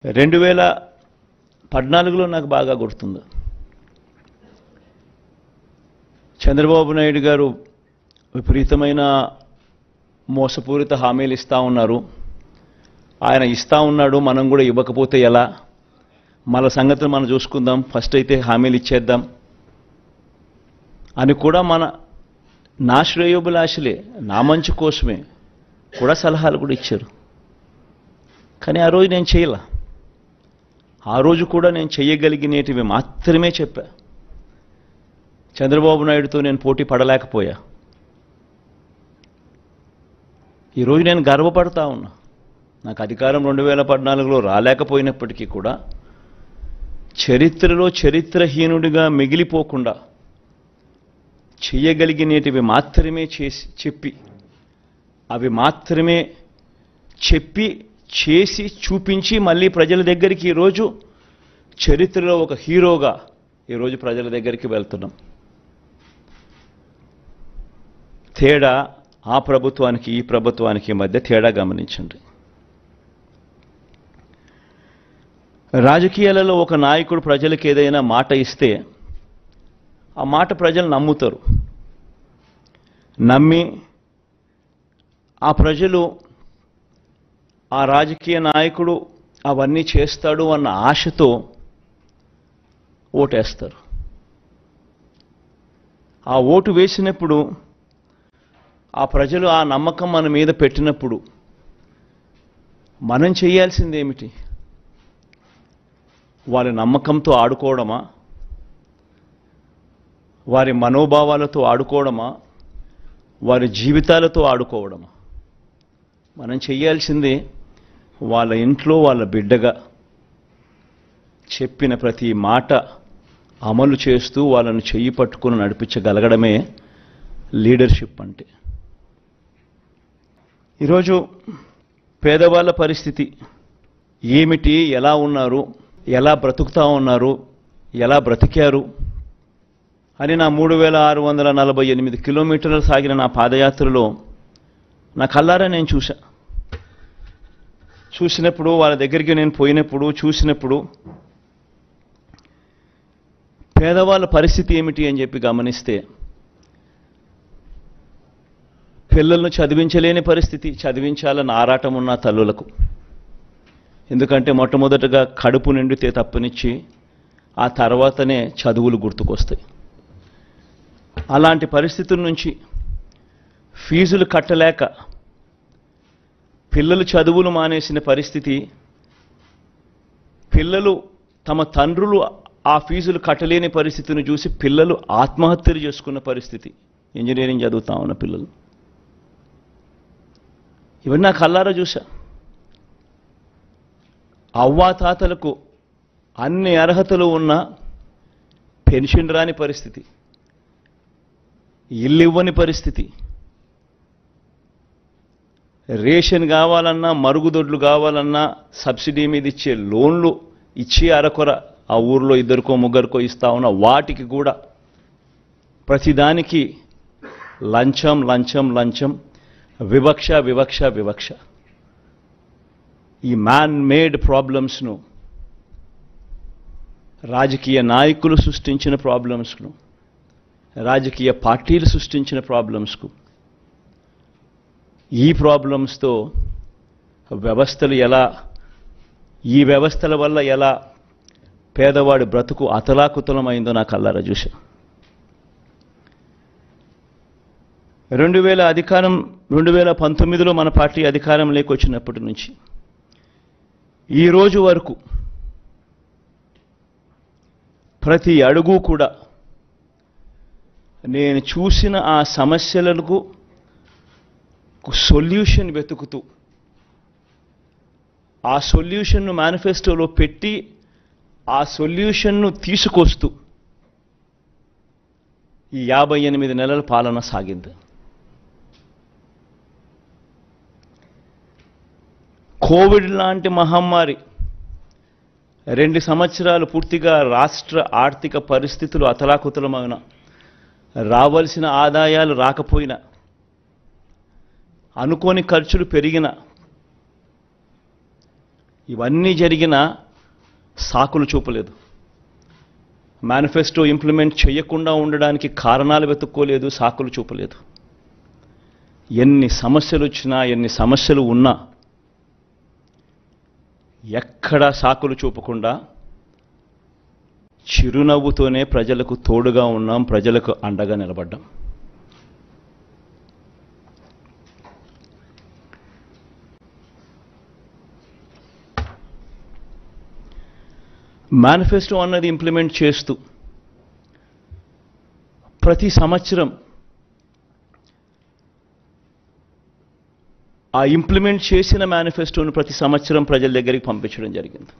2014లో నాకు బాగా గుర్తుంది. చంద్రబాబు నాయుడు గారు విపరీతమైన మోసపూరిత హామీలు ఇస్తా ఉన్నారు. ఆయన ఇస్తా ఉన్నాడు, మనం కూడా ఇవ్వకపోతే ఎలా, మన సంగతిని మనం చూసుకుందాం, ఫస్ట్ అయితే హామీలు ఇచ్చేద్దాం అని కూడా నా శ్రేయోభిలాషులే, నా మంచి కోసమే కూడా సలహాలు కూడా ఇచ్చారు. కానీ ఆ రోజు నేను చేయలే. ఆ రోజు కూడా నేను చేయగలిగినటివి మాత్రమే చెప్పా. చంద్రబాబు నాయుడుతో నేను పోటీ పడలేకపోయా. ఈరోజు నేను గర్వపడతా ఉన్నా. నాకు అధికారం 2014లో రాలేకపోయినప్పటికీ కూడా చరిత్రలో చరిత్రహీనుడిగా మిగిలిపోకుండా చేయగలిగినటివి మాత్రమే చెప్పి అవి మాత్రమే చెప్పి చేసి చూపించి మళ్ళీ ప్రజల దగ్గరికి ఈరోజు చరిత్రలో ఒక హీరోగా ఈరోజు ప్రజల దగ్గరికి వెళ్తున్నాం. తేడా ఆ ప్రభుత్వానికి ఈ ప్రభుత్వానికి మధ్య తేడా గమనించండి. రాజకీయాలలో ఒక నాయకుడు ప్రజలకు ఏదైనా మాట ఇస్తే ఆ మాట ప్రజలు నమ్ముతారు. నమ్మి ఆ ప్రజలు ఆ రాజకీయ నాయకుడు అవన్నీ చేస్తాడు అన్న ఆశతో ఓటేస్తారు. ఆ ఓటు వేసినప్పుడు ఆ ప్రజలు ఆ నమ్మకం మన మీద పెట్టినప్పుడు మనం చేయాల్సింది ఏమిటి? వారి నమ్మకంతో ఆడుకోవడమా, వారి మనోభావాలతో ఆడుకోవడమా, వారి జీవితాలతో ఆడుకోవడమా? మనం చేయాల్సింది వాళ్ళ ఇంట్లో వాళ్ళ బిడ్డగా చెప్పిన ప్రతి మాట అమలు చేస్తూ వాళ్ళను చెయ్యి పట్టుకుని నడిపించగలగడమే లీడర్షిప్ అంటే. ఈరోజు పేదవాళ్ళ పరిస్థితి ఏమిటి, ఎలా ఉన్నారు, ఎలా బ్రతుకుతా ఉన్నారు, ఎలా బ్రతికారు అని నా 3648 కిలోమీటర్లు సాగిన నా పాదయాత్రలో నా కళ్ళారా నేను చూసినప్పుడు వాళ్ళ దగ్గరికి నేను పోయినప్పుడు చూసినప్పుడు పేదవాళ్ళ పరిస్థితి ఏమిటి అని చెప్పి గమనిస్తే పిల్లలను చదివించలేని పరిస్థితి, చదివించాలని ఆరాటం ఉన్న తల్లులకు. ఎందుకంటే మొట్టమొదటగా కడుపు నిండితే తప్పనిచ్చి ఆ తర్వాతనే చదువులు గుర్తుకొస్తాయి. అలాంటి పరిస్థితుల నుంచి ఫీజులు కట్టలేక పిల్లలు చదువులు మానేసిన పరిస్థితి, పిల్లలు తమ తండ్రులు ఆ ఫీజులు కట్టలేని పరిస్థితిని చూసి పిల్లలు ఆత్మహత్యలు చేసుకున్న పరిస్థితి, ఇంజనీరింగ్ చదువుతా ఉన్న పిల్లలు. ఇవన్నీ నా కళ్ళారా చూసా. అవ్వాతాతలకు అన్ని అర్హతలు ఉన్న పెన్షన్ రాని పరిస్థితి, ఇల్లు ఇవ్వని పరిస్థితి, రేషన్ కావాలన్నా, మరుగుదొడ్లు కావాలన్నా సబ్సిడీ మీద ఇచ్చే లోన్లు ఇచ్చి అరకొర ఆ ఊర్లో ఇద్దరికో ముగ్గురికో ఇస్తా ఉన్న వాటికి కూడా ప్రతిదానికి లంచం లంచం లంచం, వివక్ష వివక్ష వివక్ష. ఈ మ్యాన్ మేడ్ ప్రాబ్లమ్స్ను, రాజకీయ నాయకులు సృష్టించిన ప్రాబ్లమ్స్ను, రాజకీయ పార్టీలు సృష్టించిన ప్రాబ్లమ్స్కు, ఈ ప్రాబ్లమ్స్తో వ్యవస్థలు ఎలా, ఈ వ్యవస్థల వల్ల ఎలా పేదవాడి బ్రతుకు అతలాకుతలమైందో నా కళ్ళారా చూశా. 2019లో మన పార్టీ అధికారంలోకి వచ్చినప్పటి నుంచి ఈ రోజు వరకు ప్రతి అడుగు కూడా నేను చూసిన ఆ సమస్యలకు సొల్యూషన్ వెతుకుతూ ఆ సొల్యూషన్ను మేనిఫెస్టోలో పెట్టి ఆ సొల్యూషన్ను తీసుకొస్తూ ఈ 58 నెలల పాలన సాగింది. కోవిడ్ లాంటి మహమ్మారి 2 సంవత్సరాలు పూర్తిగా రాష్ట్ర ఆర్థిక పరిస్థితులు అతలాకుతలమైన, రావాల్సిన ఆదాయాలు రాకపోయినా, అనుకోని ఖర్చులు పెరిగిన, ఇవన్నీ జరిగిన సాకులు చూపలేదు. మేనిఫెస్టో ఇంప్లిమెంట్ చేయకుండా ఉండడానికి కారణాలు వెతుక్కోలేదు, సాకులు చూపలేదు. ఎన్ని సమస్యలు వచ్చినా, ఎన్ని సమస్యలు ఉన్నా ఎక్కడా సాకులు చూపకుండా చిరునవ్వుతోనే ప్రజలకు తోడుగా ఉన్నాం, ప్రజలకు అండగా నిలబడ్డాం. మేనిఫెస్టో అన్నది ఇంప్లిమెంట్ చేస్తూ ప్రతి సంవత్సరం ఆ ఇంప్లిమెంట్ చేసిన మేనిఫెస్టోను ప్రతి సంవత్సరం ప్రజల దగ్గరికి పంపించడం జరిగింది.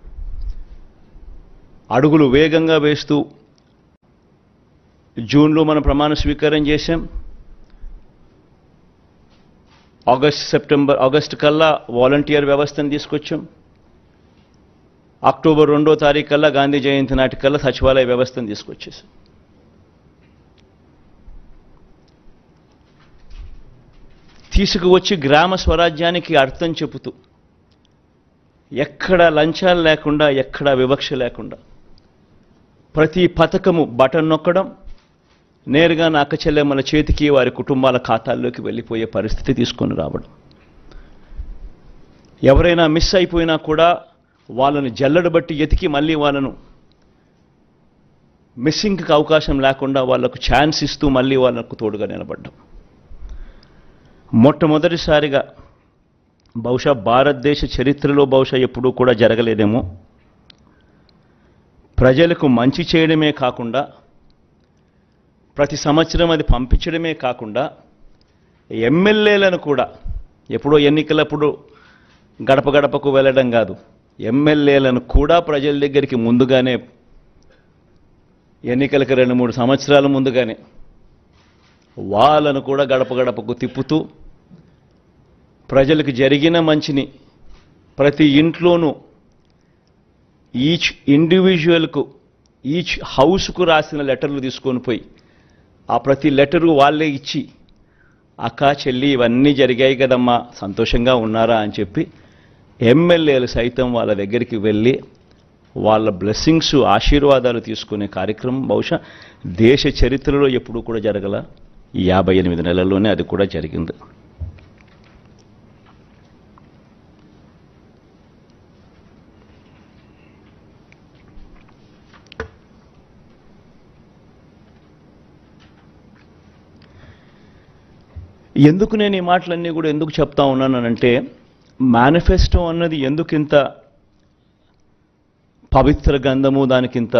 అడుగులు వేగంగా వేస్తూ జూన్లో మనం ప్రమాణ స్వీకారం చేశాం. ఆగస్టు కల్లా వాలంటీర్ వ్యవస్థను తీసుకొచ్చాం. అక్టోబర్ 2వ తారీఖు కల్లా గాంధీ జయంతి నాటికల్లా సచివాలయ వ్యవస్థను తీసుకొచ్చేసాం. తీసుకువచ్చి గ్రామ స్వరాజ్యానికి అర్థం చెబుతూ ఎక్కడ లంచాలు లేకుండా, ఎక్కడ వివక్ష లేకుండా ప్రతి పథకము బటన్ నొక్కడం, నేరుగా నా అక్క చెల్లెమ్మల చేతికి వారి కుటుంబాల ఖాతాల్లోకి వెళ్ళిపోయే పరిస్థితి తీసుకొని రావడం. ఎవరైనా మిస్ అయిపోయినా కూడా వాళ్ళని జల్లెడ బట్టి ఎతికి మళ్ళీ వాళ్ళను మిస్సింగ్కి అవకాశం లేకుండా వాళ్లకు ఛాన్స్ ఇస్తూ మళ్ళీ వాళ్ళకు తోడుగా నిలబడ్డాం. మొట్టమొదటిసారిగా బహుశా భారతదేశ చరిత్రలో బహుశా ఎప్పుడూ కూడా జరగలేదేమో, ప్రజలకు మంచి చేయడమే కాకుండా ప్రతి సంవత్సరం అది పంపించడమే కాకుండా ఎమ్మెల్యేలను కూడా, ఎప్పుడో ఎన్నికలప్పుడు గడప గడపకు వెళ్ళడం కాదు, ఎమ్మెల్యేలను కూడా ప్రజల దగ్గరికి ముందుగానే, ఎన్నికలకు 2-3 సంవత్సరాల ముందుగానే వాళ్ళను కూడా గడప గడపకు తిప్పుతూ ప్రజలకు జరిగిన మంచిని ప్రతి ఇంట్లోనూ ఈచ్ ఇండివిజువల్కు, ఈచ్ హౌస్కు రాసిన లెటర్లు తీసుకొని పోయి ఆ ప్రతి లెటరు వాళ్ళే ఇచ్చి, అక్క చెల్లి ఇవన్నీ జరిగాయి కదమ్మా, సంతోషంగా ఉన్నారా అని చెప్పి ఎమ్మెల్యేలు సైతం వాళ్ళ దగ్గరికి వెళ్ళి వాళ్ళ బ్లెస్సింగ్స్, ఆశీర్వాదాలు తీసుకునే కార్యక్రమం బహుశా దేశ చరిత్రలో ఎప్పుడూ కూడా జరగల. ఈ 58 నెలల్లోనే అది కూడా జరిగింది. ఎందుకు నేను ఈ మాటలన్నీ కూడా ఎందుకు చెప్తా ఉన్నానంటే, మేనిఫెస్టో అన్నది ఎందుకింత పవిత్ర గంధము, దానికింత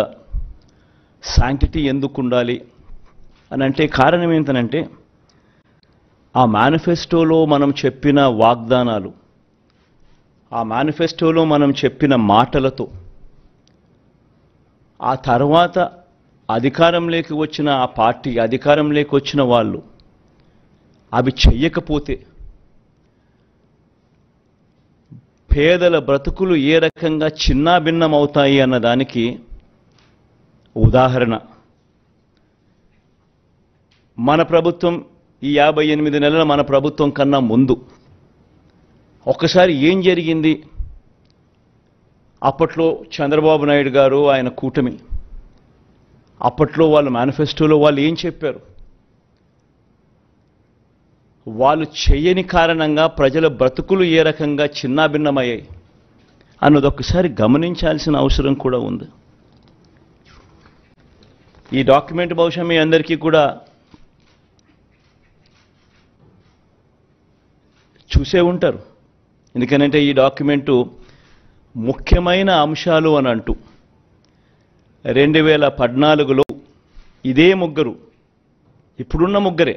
శాంక్టిటీ ఎందుకు ఉండాలి అని అంటే కారణం ఏంటనంటే, ఆ మేనిఫెస్టోలో మనం చెప్పిన వాగ్దానాలు, ఆ మేనిఫెస్టోలో మనం చెప్పిన మాటలతో ఆ తర్వాత అధికారంలోకి వచ్చిన ఆ పార్టీ, అధికారంలోకి వచ్చిన వాళ్ళు అవి చెయ్యకపోతే పేదల బ్రతుకులు ఏ రకంగా చిన్నాభిన్నమవుతాయి అన్నదానికి ఉదాహరణ. మన ప్రభుత్వం, ఈ 58 నెలల మన ప్రభుత్వం కన్నా ముందు ఒక్కసారి ఏం జరిగింది, అప్పట్లో చంద్రబాబు నాయుడు గారు, ఆయన కూటమి, అప్పట్లో వాళ్ళ మేనిఫెస్టోలో వాళ్ళు ఏం చెప్పారు, వాళ్ళు చేయని కారణంగా ప్రజల బ్రతుకులు ఏ రకంగా చిన్నాభిన్నమయ్యాయి అన్నది ఒక్కసారి గమనించాల్సిన అవసరం కూడా ఉంది. ఈ డాక్యుమెంట్ బహుశా మీ అందరికీ కూడా చూసే ఉంటారు. ఎందుకనంటే ఈ డాక్యుమెంటు ముఖ్యమైన అంశాలు అని అంటూ 2014లో ఇదే ముగ్గురు, ఇప్పుడున్న ముగ్గురే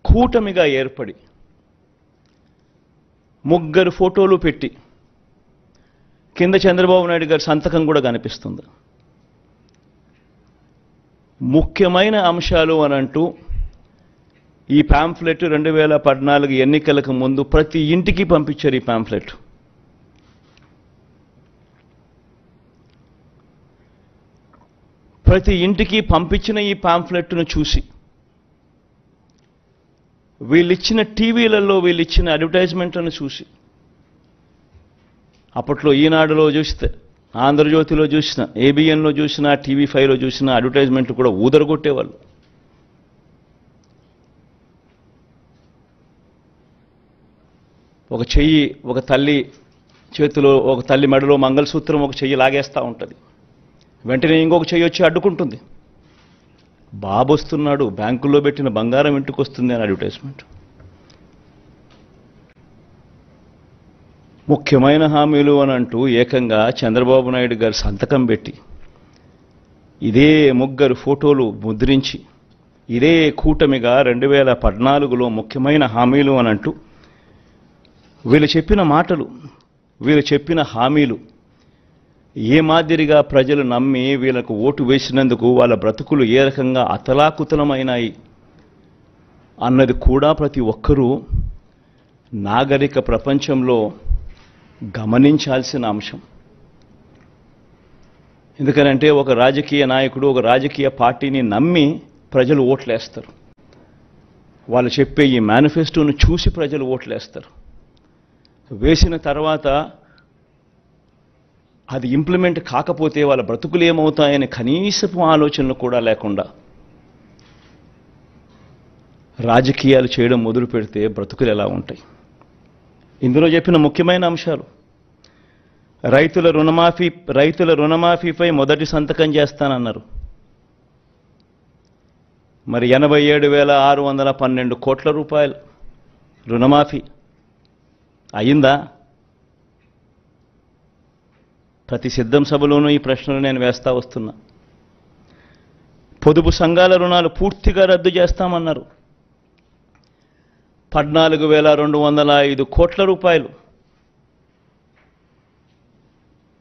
కూటమిగా ఏర్పడి ముగ్గురు ఫోటోలు పెట్టి కింద చంద్రబాబు నాయుడు గారి సంతకం కూడా కనిపిస్తుంది. ముఖ్యమైన అంశాలు అని అంటూ ఈ పాంఫ్లెట్ 2014 ఎన్నికలకు ముందు ప్రతి ఇంటికి పంపించారు. ఈ పాంఫ్లెట్ ప్రతి ఇంటికి పంపించిన ఈ పాంఫ్లెట్ను చూసి, వీళ్ళిచ్చిన టీవీలలో వీళ్ళిచ్చిన అడ్వర్టైజ్మెంట్లను చూసి అప్పట్లో ఈనాడులో చూస్తే, ఆంధ్రజ్యోతిలో చూసిన, ఏబిఎన్లో చూసిన, టీవీ5లో చూసిన అడ్వర్టైజ్మెంట్లు కూడా ఊదరగొట్టేవాళ్ళు. ఒక చెయ్యి ఒక తల్లి చేతిలో, ఒక తల్లి మెడలో మంగళసూత్రం ఒక చెయ్యి లాగేస్తూ ఉంటుంది, వెంటనే ఇంకొక చెయ్యి వచ్చి అడ్డుకుంటుంది. బాబు వస్తున్నాడు, బ్యాంకుల్లో పెట్టిన బంగారం ఇంటికి వస్తుంది అని అడ్వర్టైజ్మెంట్. ముఖ్యమైన హామీలు అని అంటూ ఏకంగా చంద్రబాబు నాయుడు గారు సంతకం పెట్టి, ఇదే ముగ్గురు ఫోటోలు ముద్రించి, ఇదే కూటమిగా 2014లో ముఖ్యమైన హామీలు అని అంటూ వీళ్ళు చెప్పిన మాటలు, వీళ్ళు చెప్పిన హామీలు ఏ మాదిరిగా ప్రజలు నమ్మి వీళ్ళకు ఓటు వేసినందుకు వాళ్ళ బ్రతుకులు ఏ రకంగా అతలాకుతలమైనాయి అన్నది కూడా ప్రతి ఒక్కరూ నాగరిక ప్రపంచంలో గమనించాల్సిన అంశం. ఎందుకనంటే ఒక రాజకీయ నాయకుడు, ఒక రాజకీయ పార్టీని నమ్మి ప్రజలు ఓట్లేస్తారు. వాళ్ళు చెప్పే ఈ మేనిఫెస్టోను చూసి ప్రజలు ఓట్లేస్తారు. వేసిన తర్వాత అది ఇంప్లిమెంట్ కాకపోతే వాళ్ళ బ్రతుకులు ఏమవుతాయని కనీసపు ఆలోచనలు కూడా లేకుండా రాజకీయాలు చేయడం మొదలు పెడితే బ్రతుకులు ఎలా ఉంటాయి? ఇందులో చెప్పిన ముఖ్యమైన అంశాలు, రైతుల రుణమాఫీపై మొదటి సంతకం చేస్తానన్నారు. మరి 87,612 కోట్ల రూపాయలు రుణమాఫీ అయిందా? ప్రతి సిద్ధం సభలోనూ ఈ ప్రశ్నలు నేను వేస్తా వస్తున్నా. పొదుపు సంఘాల రుణాలు పూర్తిగా రద్దు చేస్తామన్నారు. 14,205 కోట్ల రూపాయలు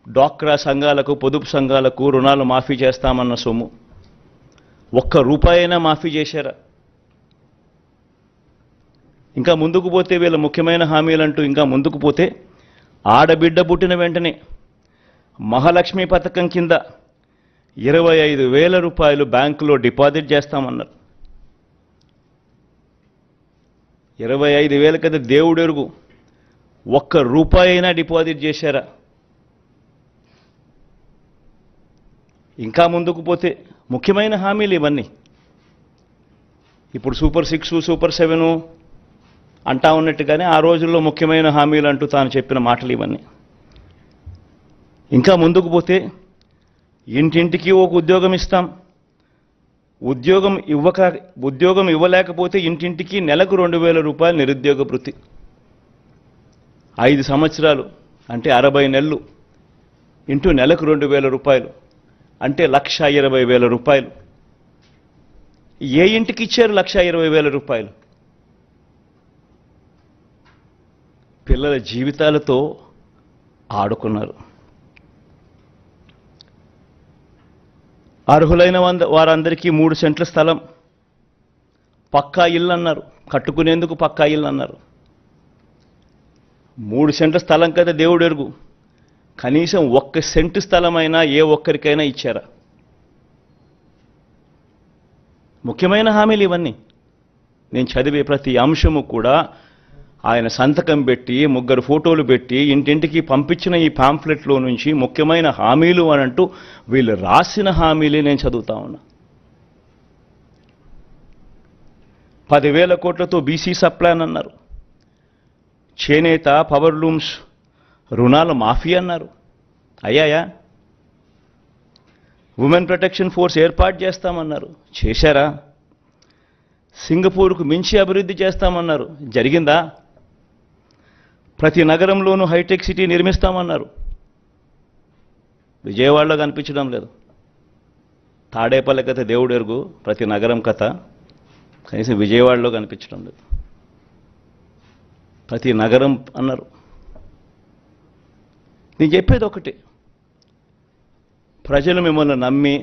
డ్వాక్రా సంఘాలకు, పొదుపు సంఘాలకు రుణాలు మాఫీ చేస్తామన్న సొమ్ము ఒక్క రూపాయైనా మాఫీ చేశారా? ఇంకా ముందుకు పోతే వీళ్ళ ముఖ్యమైన హామీలంటూ ఇంకా ముందుకు పోతే, ఆడబిడ్డ పుట్టిన వెంటనే మహాలక్ష్మి పథకం కింద 25,000 రూపాయలు బ్యాంకులో డిపాజిట్ చేస్తామన్నారు. 25,000 కదా దేవుడు ఎరుగు, ఒక్క రూపాయి అయినా డిపాజిట్ చేశారా? ఇంకా ముందుకు పోతే ముఖ్యమైన హామీలు ఇవన్నీ. ఇప్పుడు సూపర్ 6, సూపర్ 7 అంటా ఉన్నట్టుగానే ఆ రోజుల్లో ముఖ్యమైన హామీలు అంటూ తాను చెప్పిన మాటలు ఇవన్నీ. ఇంకా ముందుకు పోతే ఇంటింటికి ఒక ఉద్యోగం ఇస్తాం, ఉద్యోగం ఇవ్వలేకపోతే ఇంటింటికి నెలకు 2,000 రూపాయలు నిరుద్యోగ భృతి. 5 సంవత్సరాలు అంటే 60 నెలలు ఇంటూ నెలకు 2,000 రూపాయలు అంటే 1,20,000 రూపాయలు. ఏ ఇంటికి ఇచ్చారు 1,20,000 రూపాయలు? పిల్లల జీవితాలతో ఆడుకున్నారు. అర్హులైన వారందరికీ 3 సెంట్ల స్థలం, పక్కా ఇల్లు అన్నారు, కట్టుకునేందుకు పక్కా ఇల్లు అన్నారు. 3 సెంట్ల స్థలం కదా దేవుడు ఎరుగు, కనీసం 1 సెంటు స్థలమైనా ఏ ఒక్కరికైనా ఇచ్చారా? ముఖ్యమైన హామీలు ఇవన్నీ. నేను చదివే ప్రతి అంశము కూడా ఆయన సంతకం పెట్టి, 3 ఫోటోలు పెట్టి, ఇంటింటికి పంపించిన ఈ పాంఫ్లెట్లో నుంచి ముఖ్యమైన హామీలు అని అంటూ వీళ్ళు రాసిన హామీలే నేను చదువుతా ఉన్నా. 10,000 కోట్లతో బీసీ సప్లాన్ అన్నారు. చేనేత, పవర్ లూమ్స్ రుణాల మాఫీ అన్నారు. అయ్యాయా? ఉమెన్ ప్రొటెక్షన్ ఫోర్స్ ఏర్పాటు చేస్తామన్నారు. చేశారా? సింగపూర్కు మించి అభివృద్ధి చేస్తామన్నారు. జరిగిందా? ప్రతి నగరంలోనూ హైటెక్ సిటీ నిర్మిస్తామన్నారు. విజయవాడలో కనిపించడం లేదు. తాడేపల్లి కథ దేవుడు ఎరుగు, ప్రతి నగరం కథ కనీసం విజయవాడలో కనిపించడం లేదు. ప్రతి నగరం అన్నారు. నేను చెప్పేది ఒకటి, ప్రజలు మిమ్మల్ని నమ్మి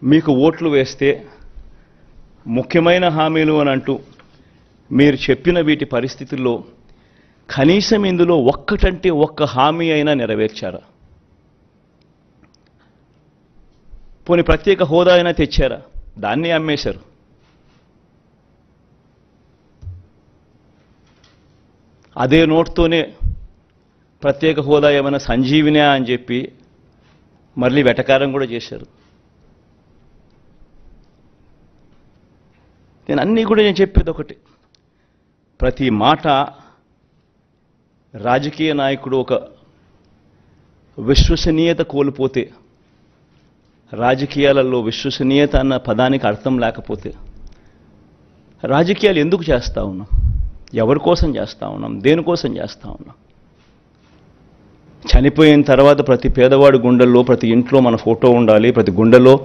మీకు ఓట్లు వేస్తే ముఖ్యమైన హామీలు అని అంటూ మీరు చెప్పిన వీటి పరిస్థితుల్లో కనీసం ఇందులో ఒక్కటంటే ఒక్క హామీ అయినా నెరవేర్చారా? పోనీ ప్రత్యేక హోదా అయినా తెచ్చారా? దాన్ని అమ్మేశారు. అదే నోట్తోనే ప్రత్యేక హోదా ఏమైనా సంజీవినా అని చెప్పి మళ్ళీ వెటకారం కూడా చేశారు. నేను చెప్పేది ఒకటి, ప్రతి మాట రాజకీయ నాయకుడు ఒక విశ్వసనీయత కోల్పోతే, రాజకీయాలలో విశ్వసనీయత అన్న పదానికి అర్థం లేకపోతే రాజకీయాలు ఎందుకు చేస్తూ ఉన్నాం? ఎవరి కోసం చేస్తూ ఉన్నాం? దేనికోసం చేస్తూ ఉన్నాం? చనిపోయిన తర్వాత ప్రతి పేదవాడి గుండెల్లో, ప్రతి ఇంట్లో మన ఫోటో ఉండాలి, ప్రతి గుండెలో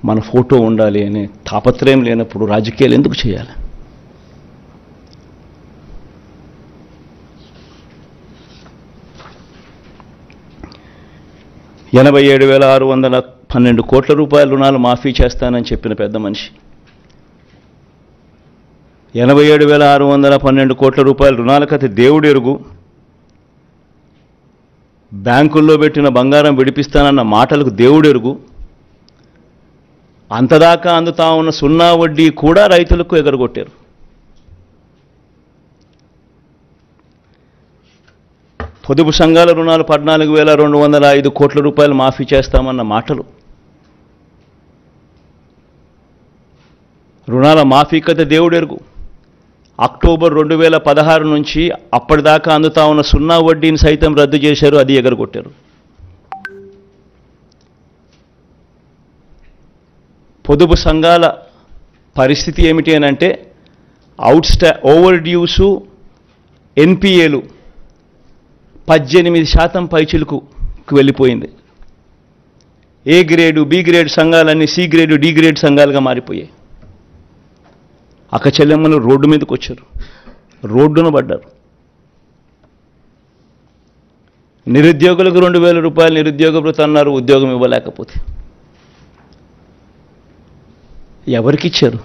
మన ఫోటో ఉండాలి అనే తాపత్రయం లేనప్పుడు రాజకీయాలు ఎందుకు చేయాలి? ₹87,612 కోట్ల రుణాలు మాఫీ చేస్తానని చెప్పిన పెద్ద మనిషి 87,612 కోట్ల రుణాల కథ దేవుడు ఎరుగు. బ్యాంకుల్లో పెట్టిన బంగారం విడిపిస్తానన్న మాటలకు దేవుడు ఎరుగు. అంతదాకా అందుతా ఉన్న సున్నా వడ్డీ కూడా రైతులకు ఎగరగొట్టారు. పొదుపు సంఘాల రుణాలు ₹14,205 కోట్ల మాఫీ చేస్తామన్న మాటలు, రుణాల మాఫీ కథ దేవుడు ఎరుగు. అక్టోబర్ 2016 నుంచి అప్పటిదాకా అందుతా ఉన్న సున్నా వడ్డీని సైతం రద్దు చేశారు, అది ఎగరగొట్టారు. పొదుపు సంఘాల పరిస్థితి ఏమిటి అని అంటే ఓవర్ డ్యూసు ఎన్పిఏలు 18% పైచిలుకు వెళ్ళిపోయింది. ఏ గ్రేడు బి గ్రేడ్ సంఘాలన్నీ సి గ్రేడు డి గ్రేడ్ సంఘాలుగా మారిపోయాయి. అక్కచెల్లెమ్మలు రోడ్డు మీదకి వచ్చారు, రోడ్డున పడ్డారు. నిరుద్యోగులకు ₹2,000 నిరుద్యోగ భృతి అన్నారు, ఉద్యోగం ఇవ్వలేకపోతే. ఎవరికిచ్చారు?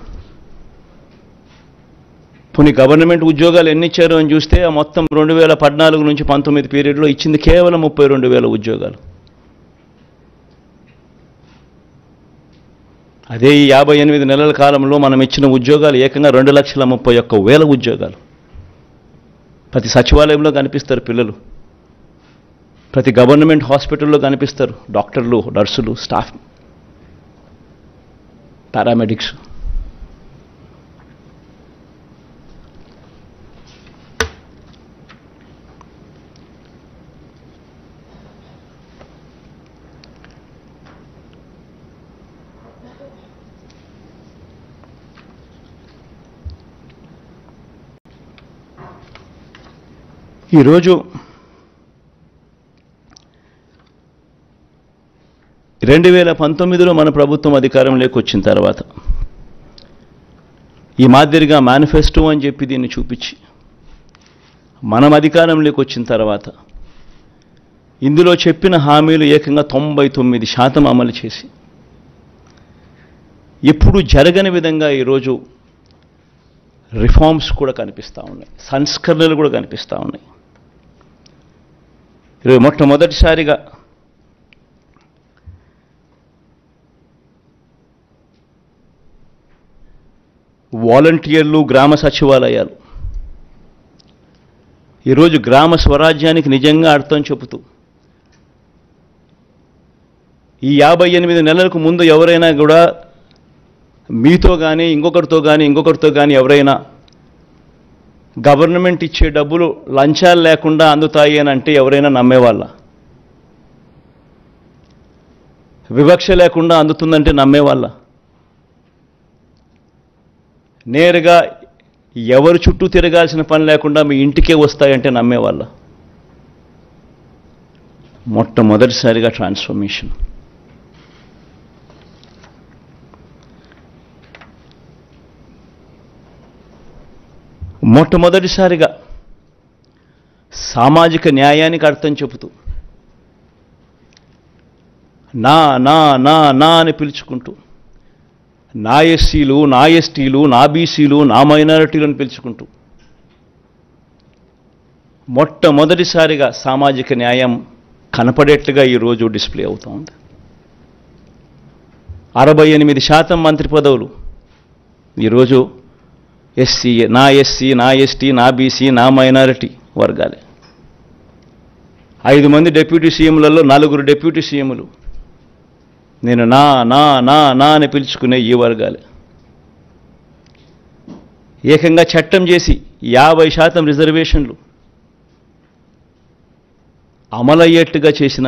కొన్ని గవర్నమెంట్ ఉద్యోగాలు ఎన్ని ఇచ్చారు అని చూస్తే మొత్తం 2014 నుంచి 19 పీరియడ్లో ఇచ్చింది కేవలం 32,000 ఉద్యోగాలు. అదే ఈ 58 నెలల కాలంలో మనం ఇచ్చిన ఉద్యోగాలు ఏకంగా 2,31,000 ఉద్యోగాలు. ప్రతి సచివాలయంలో కనిపిస్తారు పిల్లలు, ప్రతి గవర్నమెంట్ హాస్పిటల్లో కనిపిస్తారు డాక్టర్లు, నర్సులు, స్టాఫ్, పారామెడిక్స్. ఈరోజు 2019లో మన ప్రభుత్వం అధికారంలోకి వచ్చిన తర్వాత ఈ మాదిరిగా మేనిఫెస్టో అని చెప్పి దీన్ని చూపించి మనం అధికారంలోకి వచ్చిన తర్వాత ఇందులో చెప్పిన హామీలు ఏకంగా 99% అమలు చేసి ఎప్పుడు జరగని విధంగా ఈరోజు రిఫార్మ్స్ కూడా కనిపిస్తూ ఉన్నాయి, సంస్కరణలు కూడా కనిపిస్తూ ఉన్నాయి. ఈరోజు మొట్టమొదటిసారిగా వాలంటీర్లు, గ్రామ సచివాలయాలు ఈరోజు గ్రామ స్వరాజ్యానికి నిజంగా అర్థం చెబుతూ ఈ 58 నెలలకు ముందు ఎవరైనా కూడా మీతో కానీ ఇంకొకరితో కానీ ఎవరైనా గవర్నమెంట్ ఇచ్చే డబ్బులు లంచాలు లేకుండా అందుతాయి అని అంటే ఎవరైనా నమ్మేవాళ్ళ? వివక్ష లేకుండా అందుతుందంటే నమ్మేవాళ్ళ? నేరుగా ఎవరు చుట్టూ తిరగాల్సిన పని లేకుండా మీ ఇంటికే వస్తాయంటే నమ్మేవాళ్ళ? మొట్టమొదటిసారిగా ట్రాన్స్ఫర్మేషన్. మొట్టమొదటిసారిగా సామాజిక న్యాయానికి అర్థం చెబుతూ నా నా నా నా అని పిలుచుకుంటూ నా ఎస్సీలు, నా ఎస్టీలు, నా బీసీలు, నా మైనారిటీలను పిలుచుకుంటూ మొట్టమొదటిసారిగా సామాజిక న్యాయం కనపడేట్లుగా ఈరోజు డిస్ప్లే అవుతూ ఉంది. 68% మంత్రి పదవులు ఈరోజు ఎస్సీ, నా ఎస్టీ, నా బీసీ, నా మైనారిటీ వర్గాలే. 5 మంది డిప్యూటీ సీఎంలలో 4 డిప్యూటీ సీఎంలు నేను నా నా నా నా అని పిలుచుకునే ఈ వర్గాలే. ఏకంగా చట్టం చేసి 50% రిజర్వేషన్లు అమలయ్యేట్టుగా చేసిన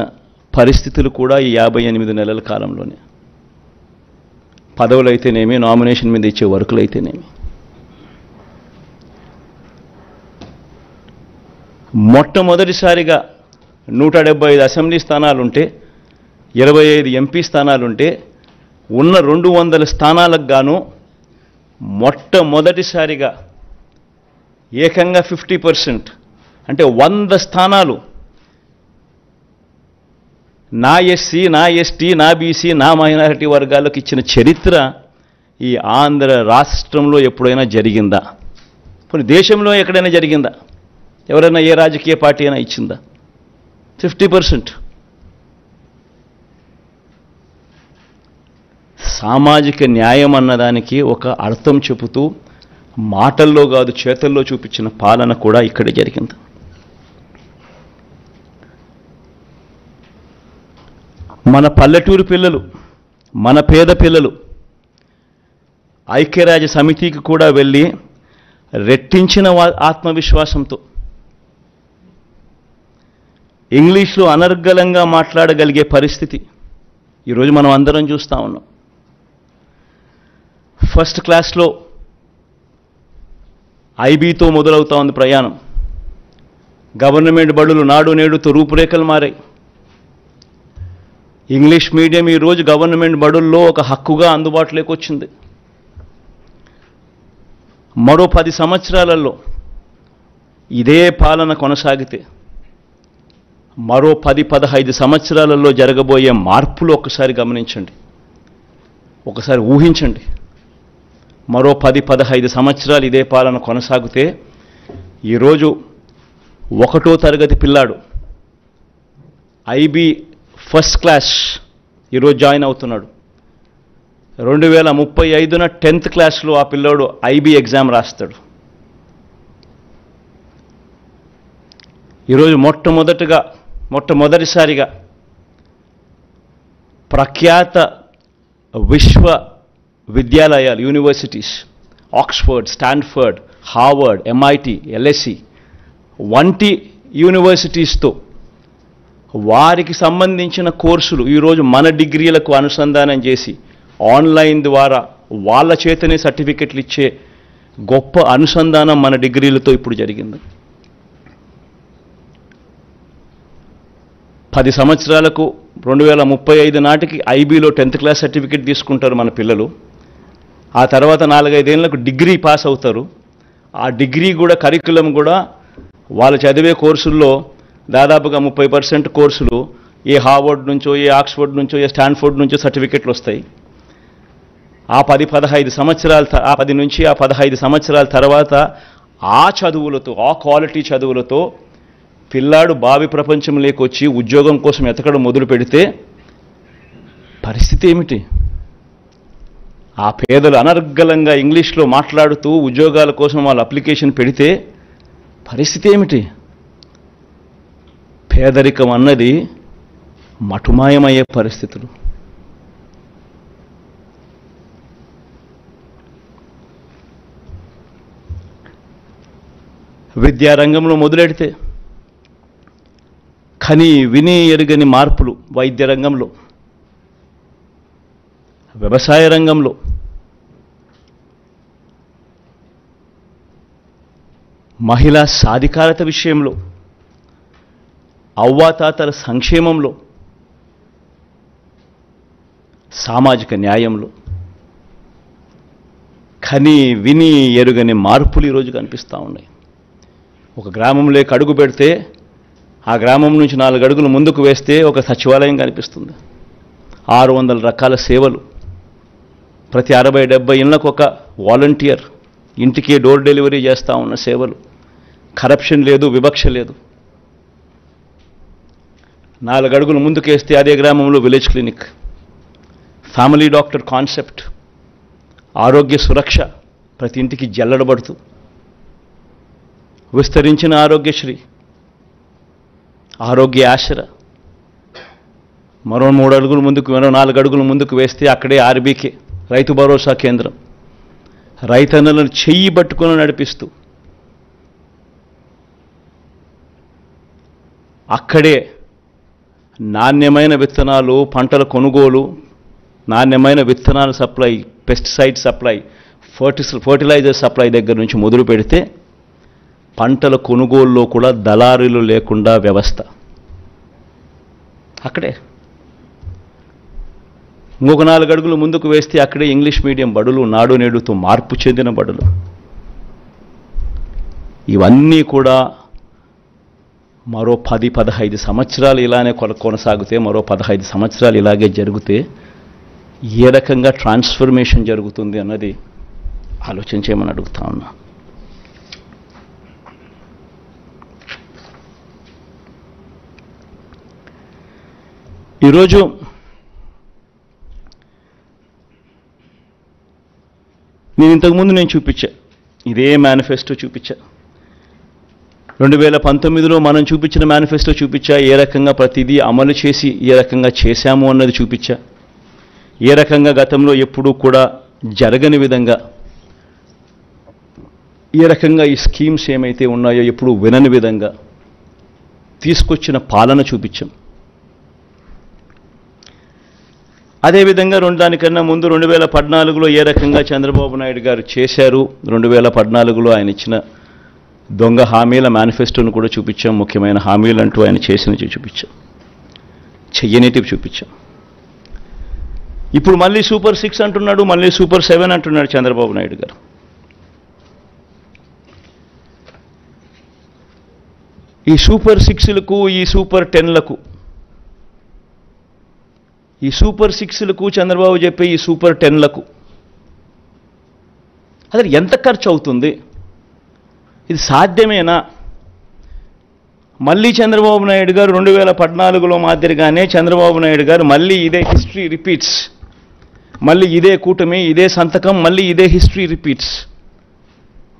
పరిస్థితులు కూడా ఈ 58 నెలల కాలంలోనే. పదవులు అయితేనేమి, నామినేషన్ మీద ఇచ్చే వర్కులు అయితేనేమి. మొట్టమొదటిసారిగా 175 అసెంబ్లీ స్థానాలుంటే, 25 ఎంపీ స్థానాలుంటే, ఉన్న 200 స్థానాలకు గాను మొట్టమొదటిసారిగా ఏకంగా 50%, అంటే 100 స్థానాలు నా ఎస్సీ, నా ఎస్టీ, నా బీసీ, నా మైనారిటీ వర్గాలకు ఇచ్చిన చరిత్ర ఈ ఆంధ్ర రాష్ట్రంలో ఎప్పుడైనా జరిగిందా? కొన్ని దేశంలో ఎక్కడైనా జరిగిందా? ఎవరైనా ఏ రాజకీయ పార్టీ అయినా ఇచ్చిందా? 50%. సామాజిక న్యాయం అన్నదానికి ఒక అర్థం చెబుతూ మాటల్లో కాదు చేతల్లో చూపించిన పాలన కూడా ఇక్కడే జరిగింది. మన పల్లెటూరు పిల్లలు, మన పేద పిల్లలు ఐక్యరాజ్య సమితికి కూడా వెళ్ళి రెట్టించిన ఆత్మవిశ్వాసంతో ఇంగ్లీష్లో అనర్గళంగా మాట్లాడగలిగే పరిస్థితి ఈరోజు మనం అందరం చూస్తూ ఉన్నాం. ఫస్ట్ క్లాస్లో ఐబీతో మొదలవుతా ఉంది ప్రయాణం. గవర్నమెంట్ బడులు నాడు నేడుతో రూపురేఖలు మారాయి. ఇంగ్లీష్ మీడియం ఈరోజు గవర్నమెంట్ బడుల్లో ఒక హక్కుగా అందుబాటులోకి వచ్చింది. మరో 10 సంవత్సరాలలో ఇదే పాలన కొనసాగితే మరో 10-15 సంవత్సరాలలో జరగబోయే మార్పులు ఒక్కసారి గమనించండి, ఒకసారి ఊహించండి. మరో 10-15 సంవత్సరాలు ఇదే పాలన కొనసాగితే ఈరోజు 1వ తరగతి పిల్లాడు ఐబీ ఫస్ట్ క్లాస్ ఈరోజు జాయిన్ అవుతున్నాడు. 2035న 10th క్లాస్లో ఆ పిల్లోడు ఐబీ ఎగ్జామ్ రాస్తాడు. ఈరోజు మొట్టమొదటిసారిగా ప్రఖ్యాత విశ్వ విద్యాలయాలు, universities, Oxford, Stanford, Harvard, MIT, LSC వంటి యూనివర్సిటీస్తో వారికి సంబంధించిన కోర్సులు ఈరోజు మన డిగ్రీలకు అనుసంధానం చేసి ఆన్లైన్ ద్వారా వాళ్ళ చేతనే సర్టిఫికెట్లు ఇచ్చే గొప్ప అనుసంధానం మన డిగ్రీలతో ఇప్పుడు జరిగింది. 10 సంవత్సరాలకు 2035 నాటికి ఐబీలో 10th క్లాస్ సర్టిఫికెట్ తీసుకుంటారు మన పిల్లలు. ఆ తర్వాత 4-5 ఏళ్లకు డిగ్రీ పాస్ అవుతారు. ఆ డిగ్రీ కూడా కరికులం కూడా వాళ్ళు చదివే కోర్సుల్లో దాదాపుగా 30% కోర్సులు ఏ హార్వర్డ్ నుంచో, ఏ ఆక్స్ఫర్డ్ నుంచో, ఏ స్టాన్ఫోర్డ్ నుంచో సర్టిఫికెట్లు వస్తాయి. ఆ 10-15 సంవత్సరాల 10 నుంచి 15 సంవత్సరాల తర్వాత ఆ చదువులతో, ఆ క్వాలిటీ చదువులతో పిల్లాడు భావి ప్రపంచంలోకి వచ్చి ఉద్యోగం కోసం ఎతకడం మొదలు పెడితే పరిస్థితి ఏమిటి? ఆ పేదలు అనర్గళంగా ఇంగ్లీష్లో మాట్లాడుతూ ఉద్యోగాల కోసం వాళ్ళు అప్లికేషన్ పెడితే పరిస్థితి ఏమిటి? పేదరికం అన్నది మటుమాయమయ్యే పరిస్థితులు. విద్యారంగంలో మొదలెడితే కని విని ఎరుగని మార్పులు వైద్య రంగంలో, వ్యవసాయ రంగంలో, మహిళా సాధికారత విషయంలో, అవ్వాతాతల సంక్షేమంలో, సామాజిక న్యాయంలో కని విని ఎరుగని మార్పులు ఈరోజు కనిపిస్తూ ఉన్నాయి. ఒక గ్రామంలోకి అడుగు పెడితే ఆ గ్రామం నుంచి 4 అడుగులు ముందుకు వేస్తే ఒక సచివాలయం కనిపిస్తుంది. 600 రకాల సేవలు, ప్రతి 60-70 ఇళ్లకు ఒక వాలంటీర్ ఇంటికి డోర్ డెలివరీ చేస్తూ ఉన్న సేవలు, కరప్షన్ లేదు, వివక్ష లేదు. 4 అడుగులు ముందుకేస్తే అదే గ్రామంలో village clinic, family doctor concept, ఆరోగ్య సురక్ష ప్రతి ఇంటికి జల్లడబడుతూ, విస్తరించిన ఆరోగ్యశ్రీ, ఆరోగ్య ఆశ్ర, మరో 3 అడుగులు ముందుకు, మరో 4 అడుగులు ముందుకు వేస్తే అక్కడే ఆర్బీకే రైతు భరోసా కేంద్రం, రైతన్నలను చెయ్యి పట్టుకొని నడిపిస్తూ అక్కడే నాణ్యమైన విత్తనాలు, పంటల కొనుగోలు, నాణ్యమైన విత్తనాల supply, pesticide supply, fertiliser supply దగ్గర నుంచి మొదలు పెడితే పంటల కొనుగోలులో కూడా దళారీలు లేకుండా వ్యవస్థ అక్కడే. ఇంకొక 4 అడుగులు ముందుకు వేస్తే అక్కడే ఇంగ్లీష్ మీడియం బడులు, నాడు నేడుతో మార్పు చెందిన బడులు. ఇవన్నీ కూడా మరో 10-15 సంవత్సరాలు ఇలానే కొనసాగితే, మరో 15 సంవత్సరాలు ఇలాగే జరిగితే ఏ రకంగా ట్రాన్స్ఫర్మేషన్ జరుగుతుంది అన్నది ఆలోచించేయమని అడుగుతా ఉన్నా. ఈరోజు నేను ఇంతకుముందు చూపించా, ఇదే మేనిఫెస్టో చూపించా. 2019లో మనం చూపించిన మేనిఫెస్టో చూపించా. ఏ రకంగా ప్రతిదీ అమలు చేసి ఏ రకంగా చేశాము అన్నది చూపించా. ఏ రకంగా గతంలో ఎప్పుడూ కూడా జరగని విధంగా, ఏ రకంగా ఈ స్కీమ్స్ ఏమైతే ఉన్నాయో ఎప్పుడు వినని విధంగా తీసుకొచ్చిన పాలన చూపించాం. అదేవిధంగా దానికన్నా ముందు 2014లో ఏ రకంగా చంద్రబాబు నాయుడు గారు చేశారు, 2014లో ఆయన ఇచ్చిన దొంగ హామీల మేనిఫెస్టోను కూడా చూపించాం. ముఖ్యమైన హామీలు అంటూ ఆయన చేసినవి చూపించాం, చెయ్యనిటివి చూపించాం. ఇప్పుడు మళ్ళీ సూపర్ 6 అంటున్నాడు, మళ్ళీ సూపర్ 7 అంటున్నాడు చంద్రబాబు నాయుడు గారు. ఈ సూపర్ 6లకు, ఈ సూపర్ 10లకు, ఈ సూపర్ 6లకు చంద్రబాబు చెప్పే ఈ సూపర్ 10లకు అసలు ఎంత ఖర్చు అవుతుంది? ఇది సాధ్యమేనా? మళ్ళీ చంద్రబాబు నాయుడు గారు 2014లో మాదిరిగానే చంద్రబాబు నాయుడు గారు మళ్ళీ ఇదే హిస్టరీ రిపీట్స్, మళ్ళీ ఇదే కూటమి, ఇదే సంతకం, మళ్ళీ ఇదే హిస్టరీ రిపీట్స్,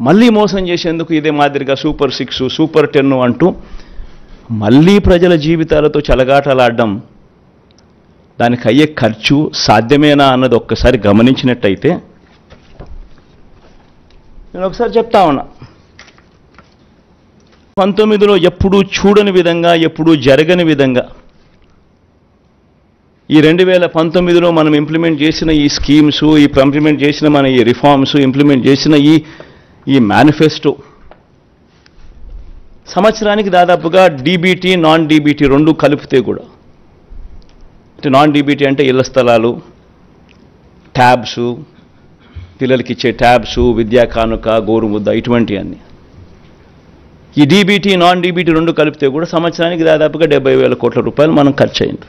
మళ్ళీ మోసం చేసేందుకు ఇదే మాదిరిగా సూపర్ 6, సూపర్ 10 అంటూ మళ్ళీ ప్రజల జీవితాలతో చెలగాటలాడడం, దానికి అయ్యే ఖర్చు సాధ్యమేనా అన్నది ఒక్కసారి గమనించినట్టయితే, నేను ఒకసారి చెప్తా ఉన్నా, 19లో ఎప్పుడూ చూడని విధంగా, ఎప్పుడూ జరగని విధంగా ఈ 2019లో మనం ఇంప్లిమెంట్ చేసిన ఈ స్కీమ్స్, ఇంప్లిమెంట్ చేసిన మన ఈ రిఫార్మ్స్, ఇంప్లిమెంట్ చేసిన ఈ మేనిఫెస్టో సంవత్సరానికి దాదాపుగా డీబీటీ, నాన్ డీబీటీ రెండు కలిపితే కూడా, అంటే నాన్ డీబీటీ అంటే ఇళ్ల స్థలాలు, ట్యాబ్స్, పిల్లలకి ఇచ్చే ట్యాబ్స్, విద్యా కానుక, గోరుముద్ద, ఇటువంటివన్నీ. ఈ డీబీటీ, నాన్ డీబీటీ రెండు కలిపితే కూడా సంవత్సరానికి దాదాపుగా 70,000 కోట్ల రూపాయలు మనం ఖర్చు అయింది.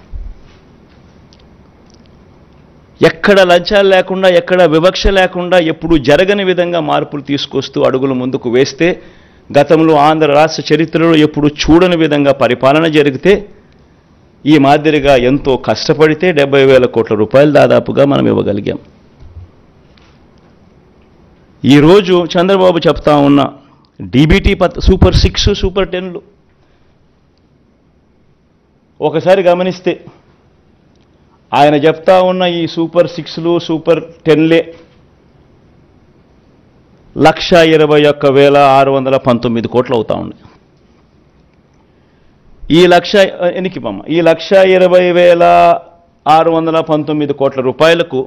ఎక్కడ లంచాలు లేకుండా, ఎక్కడ వివక్ష లేకుండా, ఎప్పుడు జరగని విధంగా మార్పులు తీసుకొస్తూ అడుగులు ముందుకు వేస్తే, గతంలో ఆంధ్ర రాష్ట్ర చరిత్రలో ఎప్పుడు చూడని విధంగా పరిపాలన జరిగితే, ఈ మాదిరిగా ఎంతో కష్టపడితే 70,000 కోట్ల రూపాయలు దాదాపుగా మనం ఇవ్వగలిగాం. ఈరోజు చంద్రబాబు చెప్తా ఉన్న డీబీటీ సూపర్ 6, సూపర్ 10లు ఒకసారి గమనిస్తే, ఆయన చెప్తా ఉన్న ఈ సూపర్ 6లు, సూపర్ 10లే 1,21,619 కోట్లు అవుతా ఉన్నాయి. ఈ 1,20,619 కోట్ల రూపాయలకు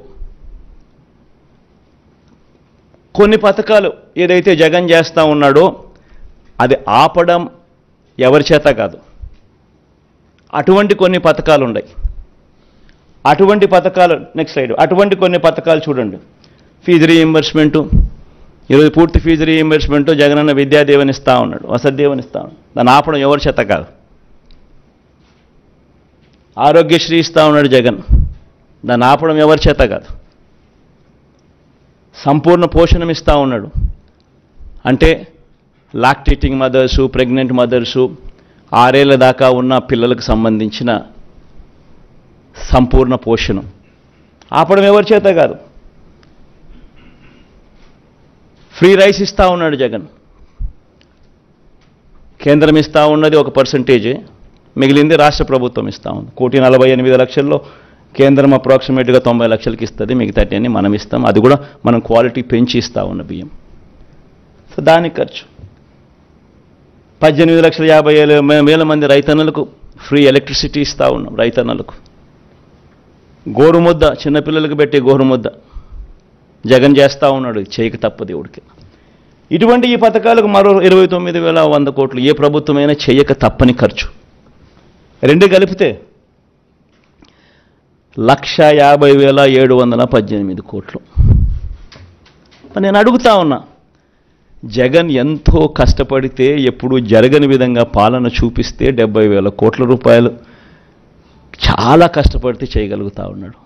కొన్ని పథకాలు ఏదైతే జగన్ చేస్తూ ఉన్నాడో అది ఆపడం ఎవరి చేత కాదు. అటువంటి కొన్ని పథకాలు ఉన్నాయి. అటువంటి పథకాలు, నెక్స్ట్ స్లైడ్, అటువంటి కొన్ని పథకాలు చూడండి. ఫీజు రీయింబర్స్మెంటు, ఈరోజు పూర్తి ఫీజు రీయింబర్స్మెంటు జగనన్న విద్యాదేవని ఇస్తూ ఉన్నాడు, వసతిదేవని ఇస్తూ ఉన్నాడు. దాన్ని ఆపడం ఎవరి చేత కాదు. ఆరోగ్యశ్రీ ఇస్తూ ఉన్నాడు జగన్, దాన్ని ఆపడం ఎవరి చేత కాదు. సంపూర్ణ పోషణం ఇస్తూ ఉన్నాడు, అంటే లాక్టేటింగ్ మదర్సు, ప్రెగ్నెంట్ మదర్సు, 6 ఏళ్ల దాకా ఉన్న పిల్లలకు సంబంధించిన సంపూర్ణ పోషణం ఆపడం ఎవరి చేత కాదు. ఫ్రీ రైస్ ఇస్తూ ఉన్నాడు జగన్. కేంద్రం ఇస్తూ ఉన్నది ఒక పర్సంటేజే, మిగిలింది రాష్ట్ర ప్రభుత్వం ఇస్తూ ఉంది. 1,48,00,000లో కేంద్రం అప్రాక్సిమేట్గా 90 లక్షలకి ఇస్తుంది, మిగతాటి అన్ని మనం ఇస్తాం. అది కూడా మనం క్వాలిటీ పెంచి ఇస్తూ ఉన్న బియ్యం. సో దానికి ఖర్చు 18,50,000 మంది రైతన్నలకు ఫ్రీ ఎలక్ట్రిసిటీ ఇస్తూ ఉన్నాం. రైతన్నలకు గోరుముద్ద, చిన్నపిల్లలకు పెట్టే గోరుముద్ద జగన్ చేస్తూ ఉన్నాడు, చేయక తప్పదు దేవుడికి. ఇటువంటి ఈ పథకాలకు మరో 29,100 కోట్లు ఏ ప్రభుత్వమైనా చేయక తప్పని ఖర్చు. రెండు కలిపితే 1,50,718 కోట్లు. నేను అడుగుతా ఉన్నా, జగన్ ఎంతో కష్టపడితే ఎప్పుడు జరగని విధంగా పాలన చూపిస్తే 70,000 కోట్ల రూపాయలు చాలా కష్టపడితే చేయగలుగుతా ఉన్నాడు.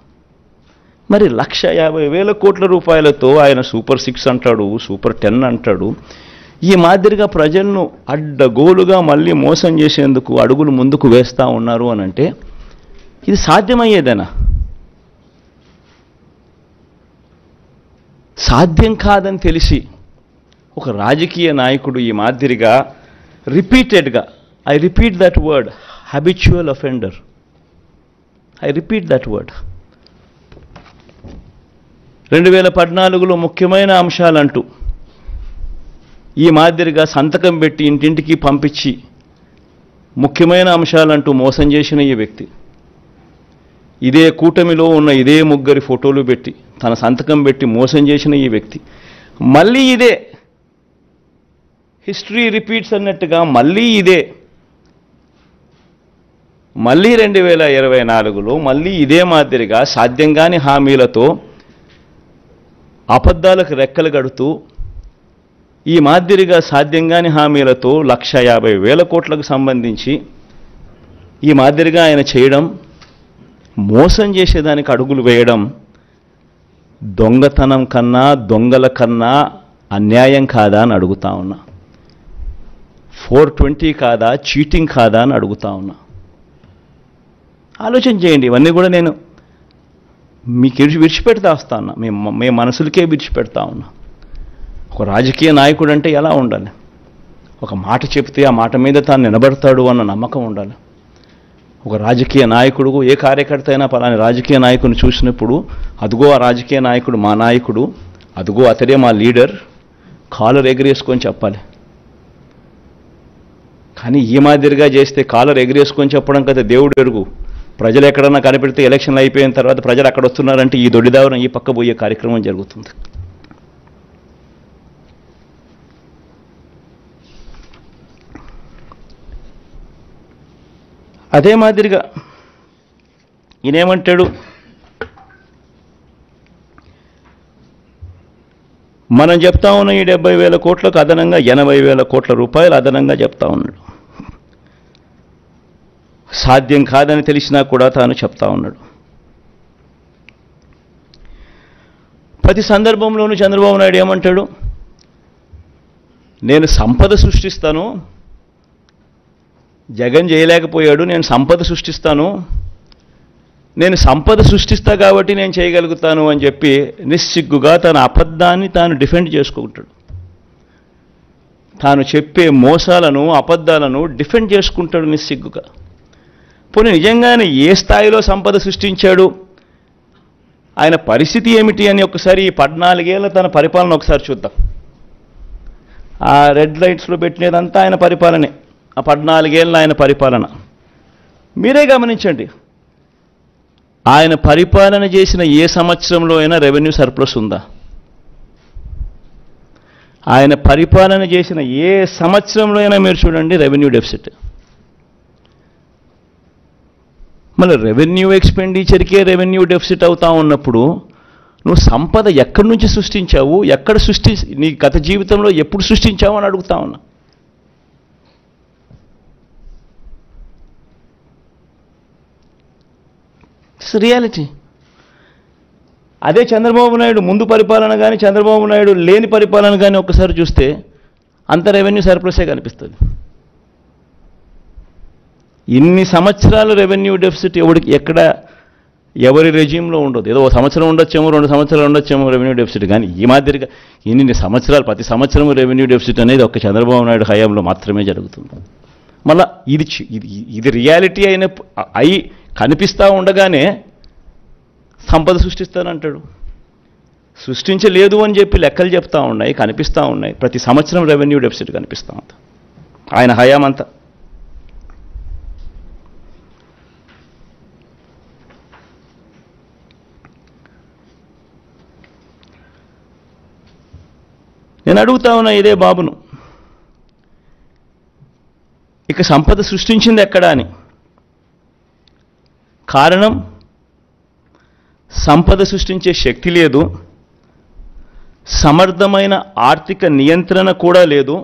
మరి 1,50,000 కోట్ల రూపాయలతో ఆయన సూపర్ 6 అంటాడు, సూపర్ 10 అంటాడు. ఈ మాదిరిగా ప్రజలను అడ్డగోలుగా మళ్ళీ మోసం చేసేందుకు అడుగులు ముందుకు వేస్తూ ఉన్నారు అని అంటే ఇది సాధ్యమయ్యేదేనా? సాధ్యం కాదని తెలిసి ఒక రాజకీయ నాయకుడు ఈ మాదిరిగా రిపీటెడ్గా, I repeat that word, habitual offender, I repeat that word, 2014లో ముఖ్యమైన అంశాలంటూ ఈ మాదిరిగా సంతకం పెట్టి ఇంటింటికి పంపించి ముఖ్యమైన అంశాలంటూ మోసం చేసిన ఈ వ్యక్తి, ఇదే కూటమిలో ఉన్న ఇదే ముగ్గురి ఫోటోలు పెట్టి తన సంతకం పెట్టి మోసం చేసిన ఈ వ్యక్తి మళ్ళీ ఇదే హిస్టరీ రిపీట్స్ అన్నట్టుగా మళ్ళీ 2024లో మళ్ళీ ఇదే మాదిరిగా సాధ్యం కాని హామీలతో అబద్ధాలకు రెక్కలు కడుతూ ఈ మాదిరిగా సాధ్యం కాని హామీలతో 1,50,000 కోట్లకు సంబంధించి ఈ మాదిరిగా ఆయన చేయడం, మోసం చేసేదానికి అడుగులు వేయడం దొంగతనం కన్నా దొంగల కన్నా అన్యాయం కాదా అని అడుగుతా ఉన్నా. 420 కాదా, చీటింగ్ కాదా అని అడుగుతా ఉన్నా. ఆలోచన చేయండి. ఇవన్నీ కూడా నేను మీకు విడిచిపెడతా వస్తా ఉన్నా, మీ మనసులకే విడిచిపెడతా ఉన్నా. ఒక రాజకీయ నాయకుడు అంటే ఎలా ఉండాలి? ఒక మాట చెప్తే ఆ మాట మీద తాను నిలబడతాడు అన్న నమ్మకం ఉండాలి. ఒక రాజకీయ నాయకుడు, ఏ కార్యకర్త అయినా పలాని రాజకీయ నాయకుడిని చూసినప్పుడు అదుగో ఆ రాజకీయ నాయకుడు మా నాయకుడు, అదుగో అతడే మా లీడర్, కాలర్ ఎగిరేసుకొని చెప్పాలి. కానీ ఈ మాదిరిగా చేస్తే కాలర్ ఎగిరేసుకొని చెప్పడం కదా దేవుడు ఎరుగు. ప్రజలు ఎక్కడన్నా కనిపెడితే ఎలక్షన్లు అయిపోయిన తర్వాత ప్రజలు అక్కడ వస్తున్నారంటే ఈ దొడ్డిదావరం ఈ పక్క పోయే కార్యక్రమం జరుగుతుంది. అదే మాదిరిగా ఈయనేమంటాడు, మనం చెప్తా ఉన్న ఈ 70,000 కోట్లకు అదనంగా 80,000 కోట్ల రూపాయలు అదనంగా చెప్తా ఉన్నాడు. సాధ్యం కాదని తెలిసినా కూడా తాను చెప్తా ఉన్నాడు. ప్రతి సందర్భంలోనూ చంద్రబాబు నాయుడు ఏమంటాడు, నేను సంపద సృష్టిస్తాను, జగన్ చేయలేకపోయాడు, నేను సంపద సృష్టిస్తాను, నేను సంపద సృష్టిస్తా కాబట్టి నేను చేయగలుగుతాను అని చెప్పి నిస్సిగ్గుగా తన అబద్ధాన్ని తాను డిఫెండ్ చేసుకుంటాడు. తాను చెప్పే మోసాలను అబద్ధాలను డిఫెండ్ చేసుకుంటాడు నిస్సిగ్గుగా. పోనీ నిజంగానే ఏ స్థాయిలో సంపద సృష్టించాడు, ఆయన పరిస్థితి ఏమిటి అని ఒకసారి ఈ 14 ఏళ్ళ తన పరిపాలన ఒకసారి చూద్దాం. ఆ రెడ్ లైట్స్లో పెట్టినదంతా ఆయన పరిపాలనే, ఆ 14 ఏళ్ళ ఆయన పరిపాలన మీరే గమనించండి. ఆయన పరిపాలన చేసిన ఏ సంవత్సరంలో అయినా రెవెన్యూ సర్ప్లస్ ఉందా? ఆయన పరిపాలన చేసిన ఏ సంవత్సరంలో అయినా మీరు చూడండి రెవెన్యూ డెఫిసిట్. మళ్ళీ రెవెన్యూ ఎక్స్పెండిచర్కే రెవెన్యూ డెఫిసిట్ అవుతా ఉన్నప్పుడు నువ్వు సంపద ఎక్కడి నుంచి సృష్టించావు, ఎక్కడ నీ గత జీవితంలో ఎప్పుడు సృష్టించావు అని అడుగుతా ఉన్నా. It's reality. అదే చంద్రబాబు నాయుడు ముందు పరిపాలన కానీ చంద్రబాబు నాయుడు లేని పరిపాలన కానీ ఒక్కసారి చూస్తే అంత రెవెన్యూ సర్ప్లసే కనిపిస్తుంది. ఇన్ని సంవత్సరాలు రెవెన్యూ డెఫిసిట్ ఎక్కడ ఎవరి రెజ్యూమ్లో ఉండదు. ఏదో 1 సంవత్సరం ఉండొచ్చేమో, 2 సంవత్సరాలు ఉండొచ్చేమో రెవెన్యూ డెఫిసిట్, కానీ ఈ మాదిరిగా ఇన్ని సంవత్సరాలు ప్రతి సంవత్సరం రెవెన్యూ డెఫిసిట్ అనేది ఒక్క చంద్రబాబు నాయుడు హయాంలో మాత్రమే జరుగుతుంది. మళ్ళా ఇది రియాలిటీ అయి కనిపిస్తూ ఉండగానే సంపద సృష్టిస్తానంటాడు. సృష్టించలేదు అని చెప్పి లెక్కలు చెప్తా ఉన్నాయి, కనిపిస్తూ ఉన్నాయి. ప్రతి సంవత్సరం రెవెన్యూ డెఫిసిట్ కనిపిస్తూ ఉంది ఆయన హయామంతా. నేను అడుగుతా ఉన్నా ఇదే బాబును, ఇక సంపద సృష్టించింది ఎక్కడా అని. కారణం, సంపద సృష్టించే శక్తి లేదు, సమర్థమైన ఆర్థిక నియంత్రణ కూడా లేదు,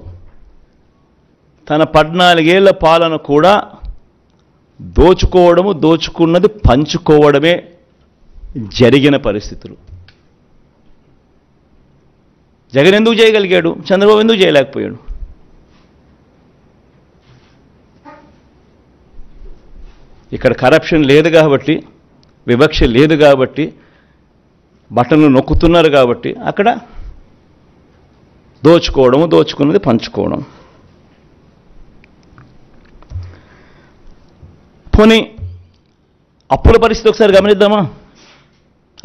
తన 14 ఏళ్ల పాలన కూడా దోచుకున్నది పంచుకోవడమే జరిగిన పరిస్థితులు. జగన్ ఎందుకు చేయగలిగాడు, చంద్రబాబు ఎందుకు చేయలేకపోయాడు? ఇక్కడ కరప్షన్ లేదు కాబట్టి, వివక్ష లేదు కాబట్టి, బటన్లు నొక్కుతున్నారు కాబట్టి అక్కడ దోచుకున్నది పంచుకోవడం. పోనీ అప్పుల పరిస్థితి ఒకసారి గమనిద్దామా?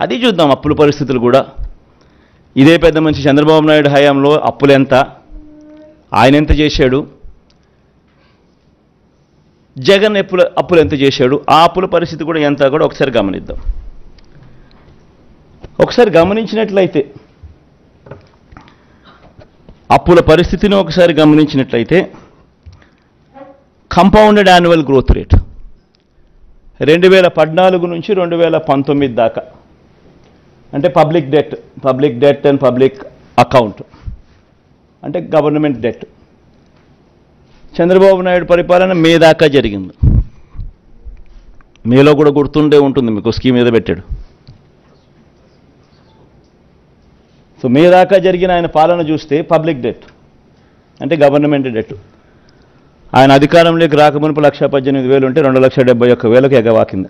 అది చూద్దాం. అప్పుల పరిస్థితులు కూడా ఇదే పెద్ద మనిషి చంద్రబాబు నాయుడు హయాంలో అప్పులు ఎంత, ఆయన ఎంత చేశాడు, జగన్ అప్పులు ఎంత చేశాడు, ఆ అప్పుల పరిస్థితి కూడా ఎంత కూడా ఒకసారి గమనిద్దాం. ఒకసారి గమనించినట్లయితే, అప్పుల పరిస్థితిని ఒకసారి గమనించినట్లయితే, కంపౌండెడ్ యాన్యువల్ గ్రోత్ రేట్ 2014 నుంచి 2019 దాకా, అంటే public debt and public account అంటే గవర్నమెంట్ డెట్, చంద్రబాబు నాయుడు పరిపాలన మే దాకా జరిగింది. మేలో కూడా గుర్తుండే ఉంటుంది మీకు, స్కీమ్ ఏదో పెట్టాడు. సో మే దాకా జరిగిన ఆయన పాలన చూస్తే పబ్లిక్ డెట్ అంటే గవర్నమెంట్ డెట్, ఆయన అధికారంలోకి రాకమునుపు 1,18,000 ఉంటే 2,71,000కు ఎగవాకింది.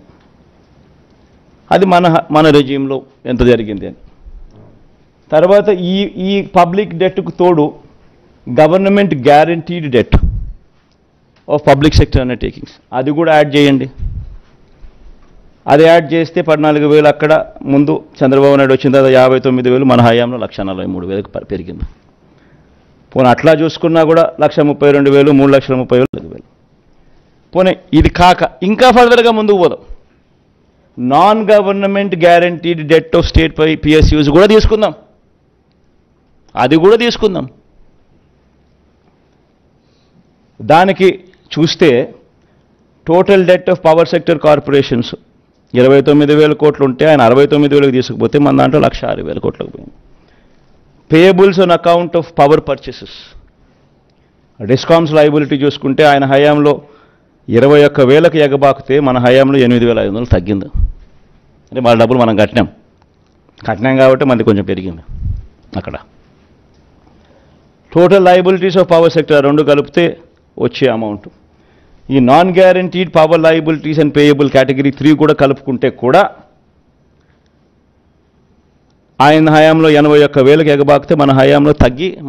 అది మన రెజీమ్లో ఎంత జరిగింది అని. తర్వాత ఈ పబ్లిక్ డెట్కు తోడు government guaranteed det of public sector undertakings, అది కూడా యాడ్ చేయండి. అది యాడ్ చేస్తే 14,000 అక్కడ ముందు చంద్రబాబు నాయుడు వచ్చిన తర్వాత 59,000, మన హయాంలో 1,43,000 పెరిగింది. పోనీ అట్లా చూసుకున్నా కూడా 1,32,000, 3,30,000. పోనీ ఇది కాక ఇంకా ఫర్దర్గా ముందుకు పోదాం, non government guaranteed det of state PSUs కూడా తీసుకుందాం, అది కూడా తీసుకుందాం. దానికి చూస్తే total det of power sector corporations 29,000 కోట్లు ఉంటే ఆయన 69,000కి తీసుకుపోతే మన దాంట్లో 1,06,000 కోట్లకు పోయింది. Payables on account of power purchases, discoms liability చూసుకుంటే ఆయన హయాంలో 21,000కి ఎగబాకితే మన హయాంలో 8,500 తగ్గింది. అంటే మన డబ్బులు మనం కట్టినాం కాబట్టి మనది కొంచెం పెరిగింది అక్కడ. Total liabilities of power sector రెండు కలిపితే వచ్చే అమౌంట్, ఈ non guaranteed power liabilities and payable category 3 కూడా కలుపుకుంటే కూడా ఆయన హయాంలో 81,000కి ఎగబాకితే మన హయాంలో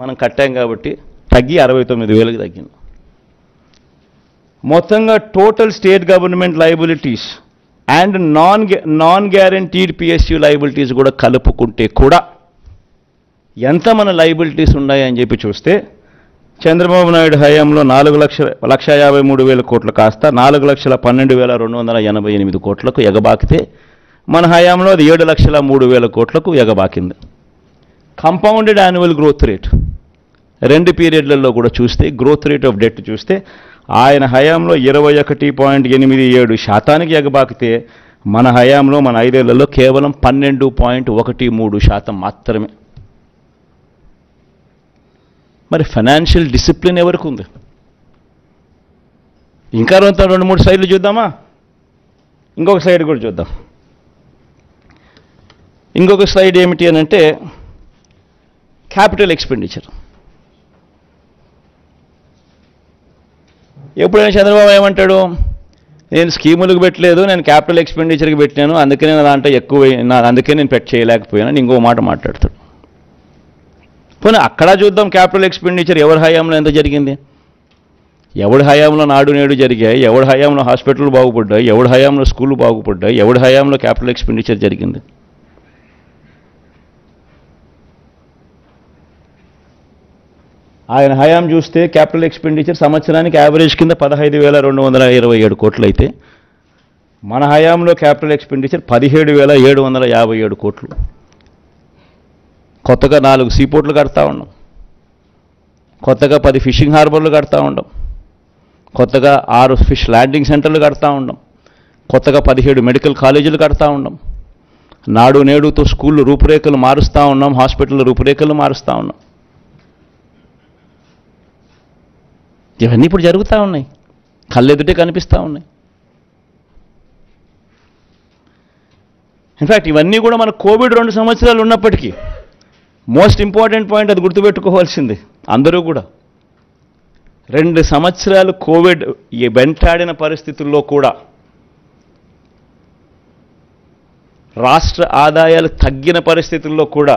మనం కట్టాం కాబట్టి తగ్గి 69,000కి తగ్గింది. మొత్తంగా total state government liabilities and non guaranteed PSU liabilities కూడా కలుపుకుంటే కూడా ఎంత మన లయబిలిటీస్ ఉన్నాయని చెప్పి చూస్తే చంద్రబాబు నాయుడు హయాంలో 4,53,000 కోట్లు కాస్త 4,12,288 కోట్లకు ఎగబాకితే మన హయాంలో అది 7,03,000 కోట్లకు ఎగబాకింది. కంపౌండెడ్ యాన్యువల్ గ్రోత్ రేట్ రెండు పీరియడ్లలో కూడా చూస్తే, గ్రోత్ రేట్ ఆఫ్ డెట్ చూస్తే ఆయన హయాంలో 21.87% ఎగబాకితే మన హయాంలో మన 5 ఏళ్లలో కేవలం 12.13% మాత్రమే. మరి ఫైనాన్షియల్ డిసిప్లిన్ ఎవరికి ఉంది? ఇంకా 2-3 స్లైడ్లు చూద్దామా? ఇంకొక స్లైడ్ కూడా చూద్దాం. ఇంకొక స్లైడ్ ఏమిటి అని అంటే క్యాపిటల్ ఎక్స్పెండిచర్. ఎప్పుడైనా చంద్రబాబు ఏమంటాడు, నేను స్కీములకు పెట్టలేదు, నేను క్యాపిటల్ ఎక్స్పెండిచర్కి పెట్టాను, అందుకనే నా దాంట్లో ఎక్కువ, అందుకే నేను చేయలేకపోయాను, ఇంకో మాట మాట్లాడతాడు. పోనీ అక్కడ చూద్దాం క్యాపిటల్ ఎక్స్పెండిచర్ ఎవరి హయాంలో ఎంత జరిగింది. ఎవడి హయాంలో నాడు నేడు జరిగాయి, ఎవడి హయాంలో హాస్పిటల్ బాగుపడ్డాయి, ఎవడి హయాంలో స్కూళ్ళు బాగుపడ్డాయి, ఎవడి హయాంలో క్యాపిటల్ ఎక్స్పెండిచర్ జరిగింది? ఆయన హయాం చూస్తే క్యాపిటల్ ఎక్స్పెండిచర్ సంవత్సరానికి యావరేజ్ కింద 15,227 కోట్లు అయితే మన హయాంలో క్యాపిటల్ ఎక్స్పెండిచర్ 17,757 కోట్లు. కొత్తగా 4 సీపోర్ట్లు కడతా ఉన్నాం, కొత్తగా 10 ఫిషింగ్ హార్బర్లు కడతా ఉన్నాం, కొత్తగా 6 ఫిష్ ల్యాండింగ్ సెంటర్లు కడతా ఉన్నాం, కొత్తగా 17 మెడికల్ కాలేజీలు కడతా ఉన్నాం, నాడు నేడుతో స్కూళ్ళు రూపురేఖలు మారుస్తూ ఉన్నాం, హాస్పిటల్ రూపురేఖలు మారుస్తూ ఉన్నాం. ఇవన్నీ ఇప్పుడు జరుగుతూ ఉన్నాయి, కళ్ళెదుటే కనిపిస్తూ ఉన్నాయి. ఇన్ఫ్యాక్ట్ ఇవన్నీ కూడా మన కోవిడ్ 2 సంవత్సరాలు ఉన్నప్పటికీ మోస్ట్ ఇంపార్టెంట్ పాయింట్ అది గుర్తుపెట్టుకోవాల్సింది అందరూ కూడా. 2 సంవత్సరాలు కోవిడ్ వెంటాడిన పరిస్థితుల్లో కూడా రాష్ట్ర ఆదాయాలు తగ్గిన పరిస్థితుల్లో కూడా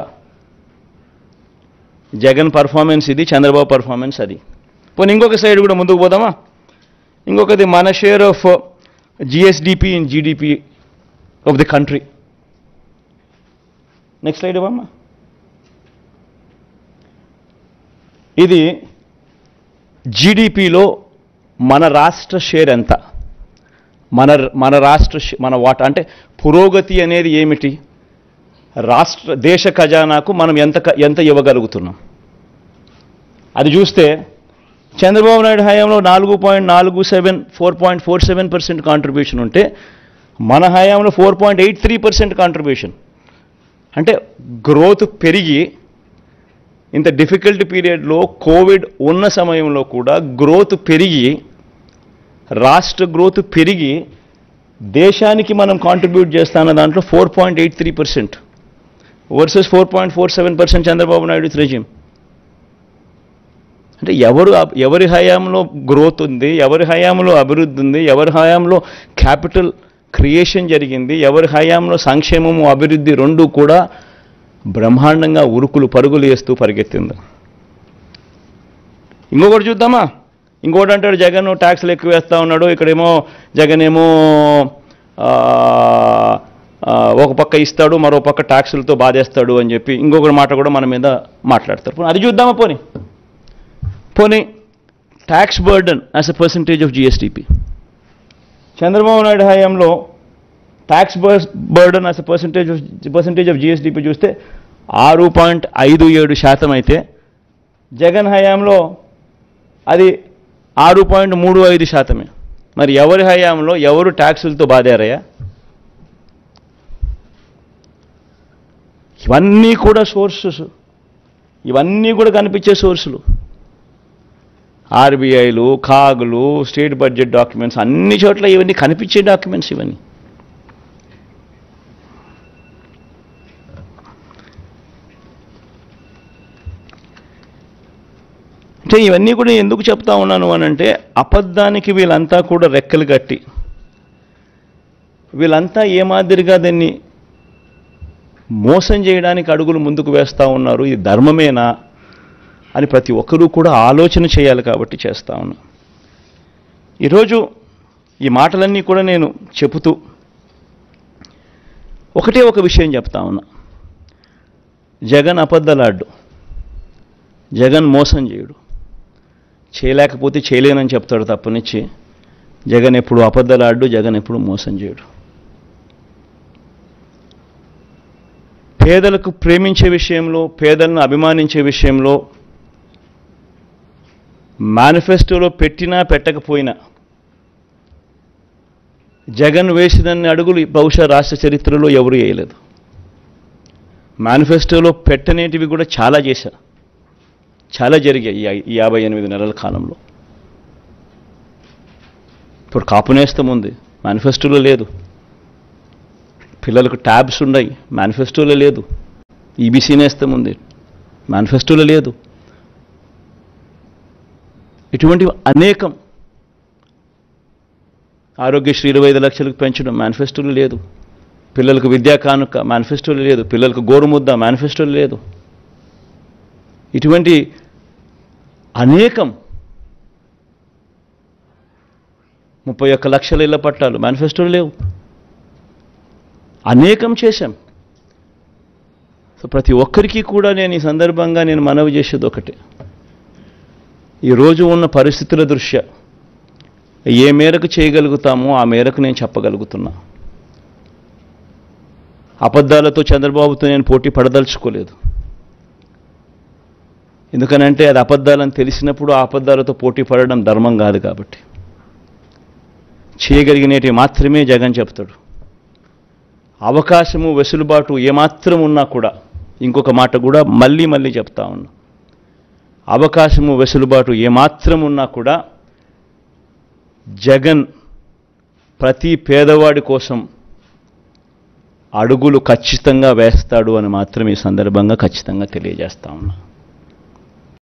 జగన్ పర్ఫార్మెన్స్ ఇది, చంద్రబాబు పర్ఫార్మెన్స్ అది. పోనీ ఇంకొక సైడ్ కూడా ముందుకు పోదామా? ఇంకొకది మన share of GSDP in GDP of the country. Next slide ఇవ్వమ్మా. ఇది జీడిపిలో మన రాష్ట్ర షేర్ ఎంత, మన రాష్ట్ర మన వాటా అంటే పురోగతి అనేది ఏమిటి, దేశ ఖజానాకు మనం ఎంత ఇవ్వగలుగుతున్నాం అది చూస్తే చంద్రబాబు నాయుడు హయాంలో 4.47% కాంట్రిబ్యూషన్ ఉంటే మన హయాంలో 4.83% కాంట్రిబ్యూషన్. అంటే గ్రోత్ పెరిగి ఇంత డిఫికల్ట్ పీరియడ్లో కోవిడ్ ఉన్న సమయంలో కూడా గ్రోత్ పెరిగి, రాష్ట్ర గ్రోత్ పెరిగి దేశానికి మనం కాంట్రిబ్యూట్ చేస్తాన్న దాంట్లో 4.83% వర్సెస్ 4.47% చంద్రబాబు నాయుడు రెజ్యూమ్. అంటే ఎవరి హయాంలో గ్రోత్ ఉంది, ఎవరి హయాంలో అభివృద్ధి ఉంది, ఎవరి హయాంలో క్యాపిటల్ క్రియేషన్ జరిగింది, ఎవరి హయాంలో సంక్షేమము అభివృద్ధి రెండు కూడా బ్రహ్మాండంగా ఉరుకులు పరుగులు వేస్తూ పరిగెత్తింది. ఇంకొకటి చూద్దామా? ఇంకోటి అంటాడు జగన్ ట్యాక్స్లు ఎక్కువ వేస్తూ ఉన్నాడు, ఇక్కడేమో జగన్ ఏమో ఒక పక్క ఇస్తాడు, మరో పక్క ట్యాక్సులతో బాధేస్తాడు అని చెప్పి ఇంకొకటి మాట కూడా మన మీద మాట్లాడతారు. అది చూద్దామా? పోనీ tax burden as a percentage of GSDP. Chandrababu Naidu హయాంలో tax burden as a percentage of GSDP చూస్తే 6.57% అయితే జగన్ హయాంలో అది 6.35%. మరి ఎవరి హయాంలో ఎవరు ట్యాక్సులతో బాధారయ్యా? ఇవన్నీ కూడా సోర్సెస్, ఇవన్నీ కూడా కనిపించే సోర్సులు. ఆర్బీఐలు, కాగులు, స్టేట్ బడ్జెట్ డాక్యుమెంట్స్, అన్ని చోట్ల ఇవన్నీ కనిపించే డాక్యుమెంట్స్ ఇవన్నీ. అంటే ఇవన్నీ కూడా ఎందుకు చెప్తా ఉన్నాను అనంటే అబద్ధానికి వీళ్ళంతా కూడా రెక్కలు కట్టి వీళ్ళంతా ఏ మాదిరిగా దాన్ని మోసం చేయడానికి అడుగులు ముందుకు వేస్తూ ఉన్నారు. ఇది ధర్మమేనా అని ప్రతి ఒక్కరూ కూడా ఆలోచన చేయాలి కాబట్టి చేస్తా ఉన్నా. ఈరోజు ఈ మాటలన్నీ కూడా నేను చెబుతూ ఒకటే ఒక విషయం చెప్తా ఉన్నా. జగన్ అబద్ధలాడ్డు, జగన్ మోసం చేయడు, చేయలేకపోతే చేయలేనని చెప్తాడు తప్పనిచ్చి జగన్ ఎప్పుడు అబద్ధలాడ్డు, జగన్ ఎప్పుడు మోసం చేయడు. పేదలకు ప్రేమించే విషయంలో, పేదలను అభిమానించే విషయంలో మేనిఫెస్టోలో పెట్టినా పెట్టకపోయినా జగన్ వేసినన్ని అడుగులు బహుశా రాష్ట్ర చరిత్రలో ఎవరు వేయలేదు. మేనిఫెస్టోలో పెట్టనేటివి కూడా చాలా చేశారు, చాలా జరిగాయి ఈ 58 నెలల కాలంలో. ఇప్పుడు కాపు నేస్తం ఉంది, మేనిఫెస్టోలో లేదు. పిల్లలకు ట్యాబ్స్ ఉన్నాయి, మేనిఫెస్టోలో లేదు. ఈబీసీ నేస్తం ఉంది, మేనిఫెస్టోలో లేదు. ఇటువంటివి అనేకం. ఆరోగ్యశ్రీ 25 లక్షలకు పెంచడం మేనిఫెస్టోలో లేదు. పిల్లలకు విద్యా కానుక మేనిఫెస్టోలో లేదు. పిల్లలకు గోరుముద్ద మేనిఫెస్టోలో లేదు. ఇటువంటి అనేకం 31 లక్షల ఇళ్ల పట్టాలు మేనిఫెస్టోలు లేవు. అనేకం చేశాం. సో ప్రతి ఒక్కరికి కూడా నేను ఈ సందర్భంగా మనవి చేసేది ఒకటే, ఈరోజు ఉన్న పరిస్థితుల దృష్ట్యా ఏ మేరకు చేయగలుగుతామో ఆ మేరకు నేను చెప్పగలుగుతున్నా. అబద్ధాలతో చంద్రబాబుతో నేను పోటీ పడదలుచుకోలేదు. ఎందుకనంటే అది అబద్ధాలని తెలిసినప్పుడు ఆ అబద్ధాలతో పోటీ పడడం ధర్మం కాదు. కాబట్టి చేయగలిగినవి మాత్రమే జగన్ చెప్తాడు. అవకాశము వెసులుబాటు ఏమాత్రం ఉన్నా కూడా, ఇంకొక మాట కూడా మళ్ళీ చెప్తా ఉన్నా, అవకాశము వెసులుబాటు ఏమాత్రం ఉన్నా కూడా జగన్ ప్రతి పేదవాడి కోసం అడుగులు ఖచ్చితంగా వేస్తాడు అని మాత్రం ఈ సందర్భంగా ఖచ్చితంగా తెలియజేస్తా ఉన్నా.